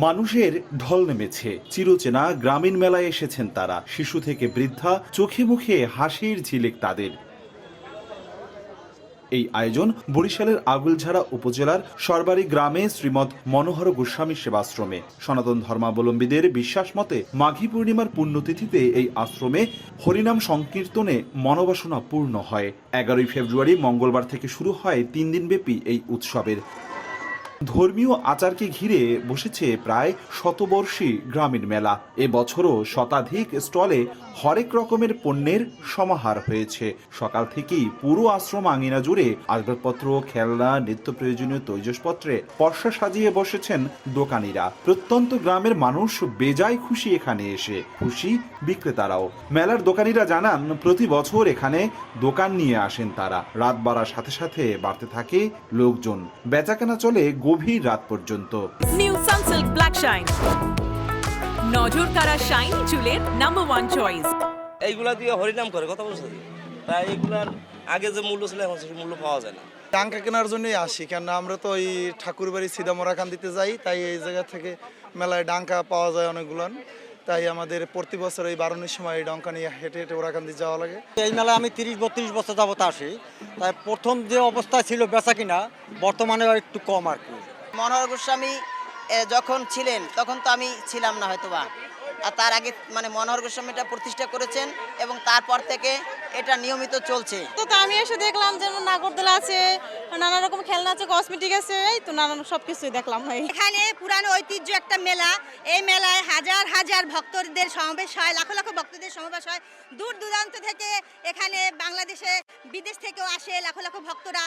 মানুষের ঢল নেমেছে, চিরচেনা গ্রামীণ মেলায় এসেছেন তারা। শিশু থেকে বৃদ্ধা, চোখে মুখে হাসির ঝিলিক তাদের। এই আয়োজন বরিশালের আগুলঝাড়া উপজেলার সরবারি গ্রামে শ্রীমৎ মনোহর গোস্বামী সেবাশ্রমে। সনাতন ধর্মাবলম্বীদের বিশ্বাস মতে মাঘী পূর্ণিমার পুণ্যতিথিতে এই আশ্রমে হরিনাম সংকীর্তনে মনোবাসনা পূর্ণ হয়। 11 ফেব্রুয়ারি মঙ্গলবার থেকে শুরু হয় 3 দিনব্যাপী এই উৎসবের। ধর্মীয় আচারকে ঘিরে বসেছে প্রায় শতবর্ষী গ্রামীণ মেলা। এবছরও শতাধিক স্টলে হরেক রকমের পণ্যের সমাহার হয়েছে। সকাল থেকেই পুরো আশ্রম আঙিনা জুড়ে আসবাবপত্র, খেলনা, নিত্য প্রয়োজনীয় তৈজসপত্রে পসরা সাজিয়ে বসেছেন দোকানিরা। প্রত্যন্ত গ্রামের মানুষ বেজায় খুশি এখানে এসে, খুশি বিক্রেতারাও। মেলার দোকানিরা জানান প্রতি বছর এখানে দোকান নিয়ে আসেন তারা। রাত বাড়ার সাথে সাথে বাড়তে থাকে লোকজন, বেচাকেনা চলে গভীর রাত পর্যন্ত। নিউ সানসিল্ক ব্ল্যাক শাইন, নজর কাড়া শাইনি চুলের নাম্বার 1 চয়েস। এইগুলা দিয়ে হরিনাম করে কথা বলছে, তাই এগুলার আগে যে মূল্য ছিল এখন সেই মূল্য পাওয়া যায় না। ডাঙ্কা কেনার জন্যই আসি, কেন আমরা তো ওই ঠাকুর বাড়ি সিদামরাখান দিতে যাই, তাই এই জায়গা থেকে মেলায় ডাঙ্কা পাওয়া যায় অনেকগুলান। তাই আমাদের প্রতি বছর এই বারণের সময় এই ডাঙ্কা নিয়ে হেঁটে হেঁটে ওরাখান দিয়ে যাওয়া লাগে। এই মেলায় আমি 30-32 বছর যাবত আসি, তাই প্রথম যে অবস্থায় ছিল বেচা কিনা বর্তমানে একটু কম আর কি। মনোহর গোস্বামী যখন ছিলেন তখন তো আমি ছিলাম না হয়তোবা, আর তার আগে মানে মনোহর গোস্বামী এটা প্রতিষ্ঠা করেছেন এবং তারপর থেকে এটা নিয়মিত চলছে। তো আমি এসে দেখলাম যে নাগরদোলা আছে, নানা রকম খেলনা আছে, কসমেটিক আছে, এই তো নানান সবকিছুই দেখলাম। এখানে পুরানো ঐতিহ্য একটা মেলা। এই মেলায় হাজার হাজার ভক্তদের সমাবেশ হয়, লাখ লাখ ভক্তদের সমাবেশ হয়। দূর দূরান্ত থেকে এখানে বাংলাদেশে, বিদেশ থেকেও আসে লাখ লাখ ভক্তরা।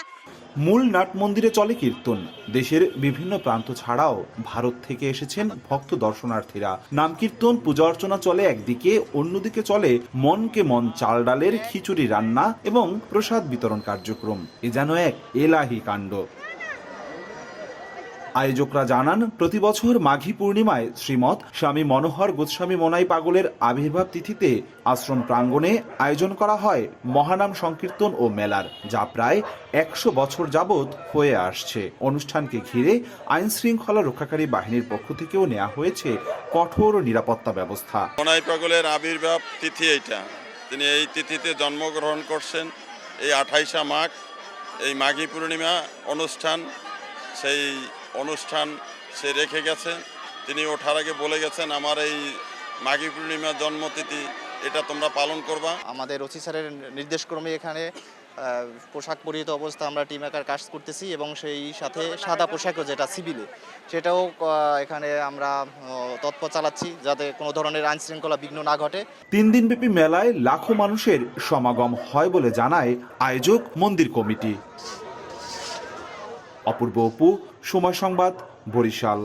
মূল নাট মন্দিরে চলে কীর্তন। দেশের বিভিন্ন প্রান্ত ছাড়াও ভারত থেকে এসেছেন ভক্ত দর্শনার্থীরা। নাম কীর্তন, পূজা অর্চনা চলে একদিকে, অন্যদিকে চলে মনকে মন চাল ডালের খিচুড়ি রান্না এবং প্রসাদ বিতরণ কার্যক্রম। এ যেন এক এলাহি কাণ্ড। আয়োজকরা জানান প্রতি বছর মাঘী পূর্ণিমায় শ্রীমৎ স্বামী মনোহর গোস্বামী মনাই পাগলের আবির্ভাব তিথিতে আশ্রম প্রাঙ্গণে আয়োজন করা হয় মহানাম সংকীর্তন ও মেলার, যা প্রায় 100 বছর যাবৎ হয়ে আসছে। অনুষ্ঠানকে ঘিরে আইন শৃঙ্খলা রক্ষাকারী বাহিনীর পক্ষ থেকেও নেওয়া হয়েছে কঠোর নিরাপত্তা ব্যবস্থা। মনাই পাগলের আবির্ভাব তিথি এইটা, তিনি এই তিথিতে জন্মগ্রহণ করছেন। এই 28 মাঘ এই মাঘী পূর্ণিমা অনুষ্ঠান, সেই অনুষ্ঠান সে রেখে গেছেন। তিনি ওঠার আগে বলে গেছেন আমার এই মাঘী পূর্ণিমার জন্মতিথি এটা তোমরা পালন করবা। আমাদের ওসি স্যারের নির্দেশক্রমে এখানে পোশাক পরিহিত অবস্থা আমরা টিম একার কাজ করতেছি এবং সেই সাথে সাদা পোশাকও যেটা সিভিলে সেটাও এখানে আমরা তৎপর চালাচ্ছি যাতে কোনো ধরনের আইন শৃঙ্খলা বিঘ্ন না ঘটে। 3 দিনব্যাপী মেলায় লাখো মানুষের সমাগম হয় বলে জানায় আয়োজক মন্দির কমিটি। অপূর্ব অপু, সময় সংবাদ, বরিশাল।